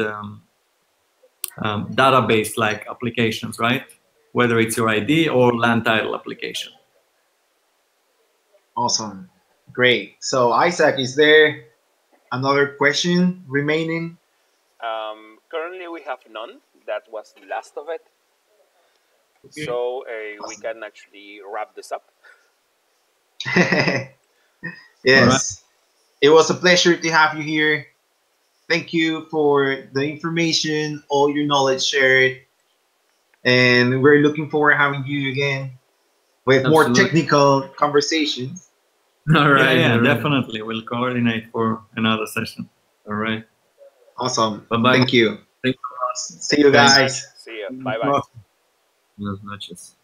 database-like applications, right? Whether it's your ID or land title application. Awesome. Great. So Isaac, is there another question remaining? Currently, we have none. That was the last of it. Okay. So we can actually wrap this up. Yes. Right. It was a pleasure to have you here. Thank you for the information, all your knowledge shared. And we're looking forward to having you again with more technical conversations. All right. Yeah, definitely. We'll coordinate for another session. All right. Awesome. Bye-bye. Thank you. Thank you. See you guys. See you. Bye-bye. Buenas noches.